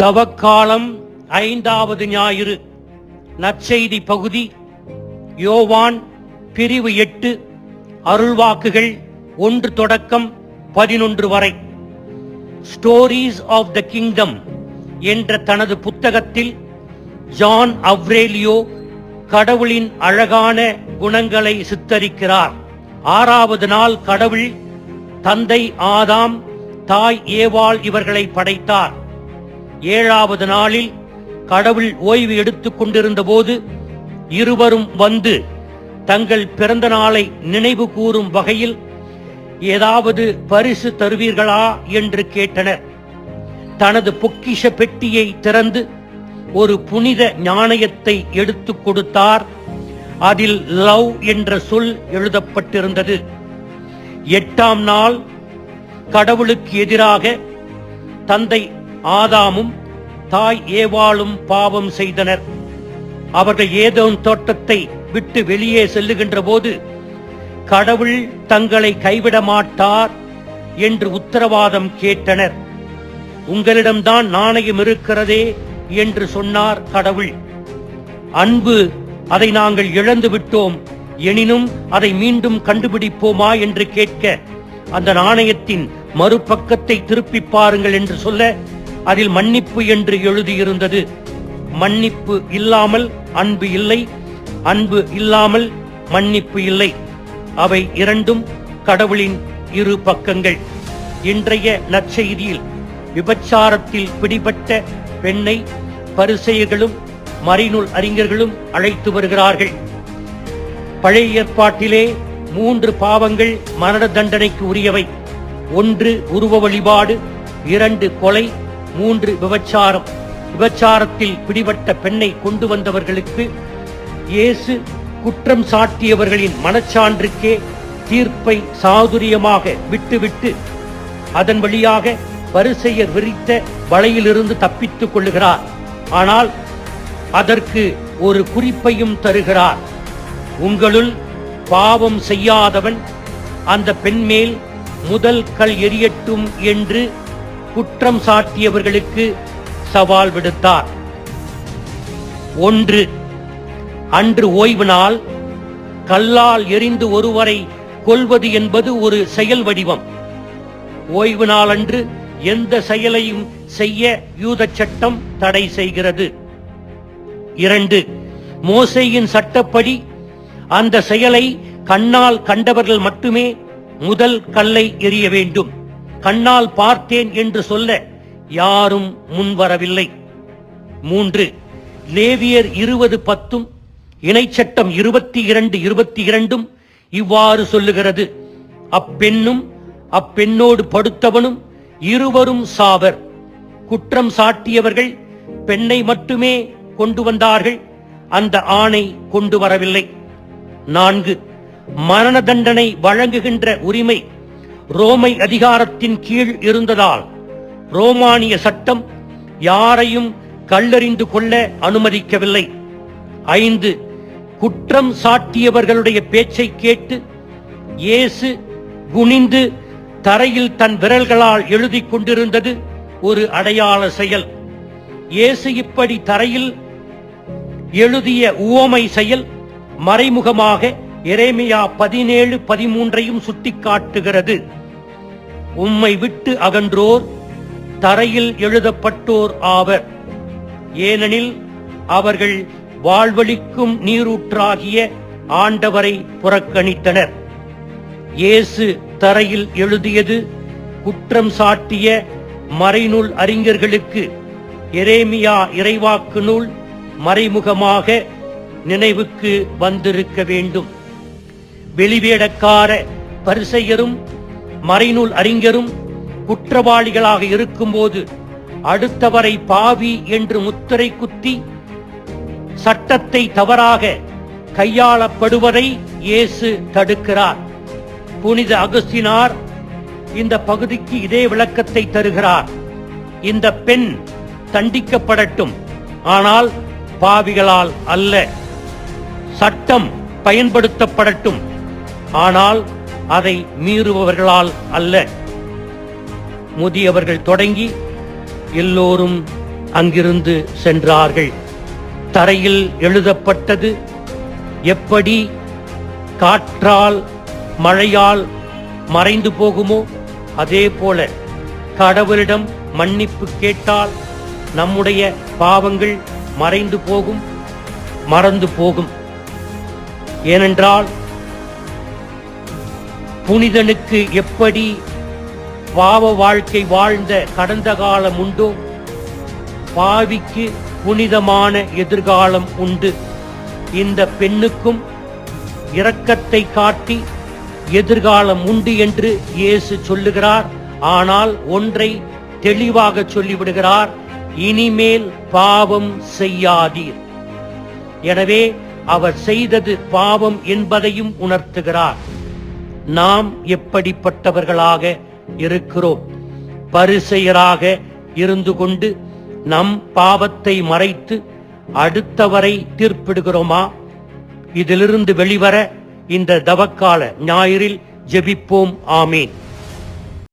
தவக்காலம் 5வது ஞாயிறு. நற்செய்தி பகுதி யோவான் பிரிவு 8 அருள்வாக்குகள் 1 தொடக்கம் 11 வரை. ஸ்டோரிஸ் ஆஃப் த கிங்டம் என்ற தனது புத்தகத்தில் ஜான் அவ்ரேலியோ கடவுளின் அழகான குணங்களை சித்தரிக்கிறார். 6வது நாள் கடவுள் தந்தை ஆதாம், தாய் ஏவாள் இவர்களை படைத்தார். 7வது நாளில் கடவுள் ஓய்வு எடுத்துக் கொண்டிருந்த போது இருவரும் வந்து தங்கள் பிறந்த நாளை நினைவு கூறும் வகையில் ஏதாவது பரிசு தருவீர்களா என்று கேட்டனர். தனது பொக்கிஷ பெட்டியை திறந்து ஒரு புனித நாணயத்தை எடுத்துக் கொடுத்தார். அதில் லவ் என்ற சொல் எழுதப்பட்டிருந்தது. 8ஆம் நாள் கடவுளுக்கு எதிராக தந்தை ஆதாமும் தாய் ஏவாளும் பாவம் செய்தனர். அவர்கள் ஏதோம் தோட்டத்தை விட்டு வெளியே செல்லுகின்ற போது கடவுள் தங்களை கைவிட மாட்டார் என்று உத்தரவாதம் கேட்டனர். உங்களிடம்தான் நாணயம் இருக்கிறதே என்று சொன்னார் கடவுள். அன்பு, அதை நாங்கள் இழந்து விட்டோம், எனினும் அதை மீண்டும் கண்டுபிடிப்போமா என்று கேட்க அந்த நாணயத்தின் மறுபக்கத்தை திருப்பி பாருங்கள் என்று சொல்ல அதில் மன்னிப்பு என்று எழுதியிருந்தது. மன்னிப்பு இல்லாமல் அன்பு இல்லை, அன்பு இல்லாமல் மன்னிப்பு இல்லை. அவை இரண்டும் கடவுளின் இரு பக்கங்கள். இன்றைய நற்செய்தியில் விபச்சாரத்தில் பிடிபட்ட பெண்ணை பரிசேயர்களும் மறைநூல் அறிஞர்களும் அழைத்து வருகிறார்கள். பழைய ஏற்பாட்டிலே 3 பாவங்கள் மரண தண்டனைக்கு உரியவை. 1 உருவ வழிபாடு, 2 கொலை, 3 விபச்சாரம். விபச்சாரத்தில் பிடிபட்ட பெண்ணை கொண்டு வந்தவர்களுக்கு இயேசு குற்றம் சாட்டியவர்களின் மனச்சான்றுக்கே தீர்ப்பை சாதுரியமாக விட்டுவிட்டு அதன் வழியாக பரிசேயர் விரித்த வலையிலிருந்து தப்பித்துக் கொள்ளுகிறார். ஆனால் அதற்கு ஒரு குறிப்பையும் தருகிறார். உங்களுள் பாவம் செய்யாதவன் அந்த பெண் மேல் முதல் கல் எறியட்டும் என்று குற்றம் சாட்டியவர்களுக்கு சவால் விடுத்தார். 1. அன்று ஓய்வு நாள். கல்லால் எறிந்து ஒருவரை கொல்வது என்பது ஒரு செயல் வடிவம். ஓய்வு நாள் அன்று எந்த செயலையும் செய்ய யூத சட்டம் தடை செய்கிறது. 2. மோசேயின் சட்டப்படி அந்த செயலை கண்ணால் கண்டவர்கள் மட்டுமே முதல் கல்லை எறிய வேண்டும். கண்ணால் பார்த்தேன் என்று சொல்ல யாரும் முன்வரவில்லை. 3. லேவியர் 20:10 இணைச்சட்டம் 22:22 இவ்வாறு சொல்லுகிறது: அப்பெண்ணும் அப்பெண்ணோடு படுத்தவனும் இருவரும் சாவர். குற்றம் சாட்டியவர்கள் பெண்ணை மட்டுமே கொண்டு வந்தார்கள், அந்த ஆணை கொண்டு வரவில்லை. 4. மரண தண்டனை வழங்குகின்ற உரிமை ரோமை அதிகாரத்தின் கீழ் இருந்ததால் ரோமானிய சட்டம் யாரையும் கல்லெறிந்து கொள்ள அனுமதிக்கவில்லை. 5. குற்றம் சாட்டியவர்களுடைய பேச்சை கேட்டு இயேசு குனிந்து தரையில் தன் விரல்களால் எழுதி கொண்டிருந்தது ஒரு அடையாள செயல். இயேசு இப்படி தரையில் எழுதிய உவமை செயல் மறைமுகமாக எரேமியா 17:13 சுட்டிக்காட்டுகிறது. உம்மை விட்டு அகன்றோர் தரையில் எழுதப்பட்டோர் ஆவர், ஏனெனில் அவர்கள் வாழ்வளிக்கும் நீரூற்றாகிய ஆண்டவரை புறக்கணித்தனர். இயேசு தரையில் எழுதியது குற்றம் சாட்டிய மறைநூல் அறிஞர்களுக்கு எரேமியா இறைவாக்கு நூல் மறைமுகமாக நினைவுக்கு வந்திருக்க வேண்டும். வெளிவேடக்கார பரிசேயரும் மறைநூல் அறிஞரும் குற்றவாளிகளாக இருக்கும்போது அடுத்தவரை பாவி என்று முத்திரை குத்தி சட்டத்தை தவறாக கையாளப்படுவதை இயேசு தடுக்கிறார். புனித அகஸ்தினார் இந்த பகுதிக்கு இதே விளக்கத்தை தருகிறார். இந்த பெண் தண்டிக்கப்படட்டும், ஆனால் பாவிகளால் அல்ல. சட்டம் பயன்படுத்தப்படட்டும், ஆனால் அதை மீறுபவர்களால் அல்ல. முதியவர்கள் தொடங்கி எல்லோரும் அங்கிருந்து சென்றார்கள். தரையில் எழுதப்பட்டது, எப்படி காற்றால் மழையால் மறைந்து போகுமோ அதே போல கடவுளிடம் மன்னிப்பு கேட்டால் நம்முடைய பாவங்கள் மறைந்து போகும், மறந்து போகும். ஏனென்றால் புனிதனுக்கு எப்படி பாவ வாழ்க்கை வாழ்ந்த கடந்த காலம் உண்டோ, பாவிக்கு புனிதமான எதிர்காலம் உண்டு. இந்த பெண்ணுக்கும் இரக்கத்தை காட்டி எதிர்காலம் உண்டு என்று இயேசு சொல்லுகிறார். ஆனால் ஒன்றை தெளிவாக சொல்லிவிடுகிறார், இனிமேல் பாவம் செய்யாதீர். எனவே அவர் செய்தது பாவம் என்பதையும் உணர்த்துகிறார். நாம் எப்படிப்பட்டவர்களாக இருக்கிறோம்? பரிசேயராக இருந்து கொண்டு நம் பாவத்தை மறைத்து அடுத்தவரை தீர்ப்பிடுகிறோமா? இதிலிருந்து வெளிவர இந்த தவக்கால ஞாயிறில் ஜெபிப்போம். ஆமீன்.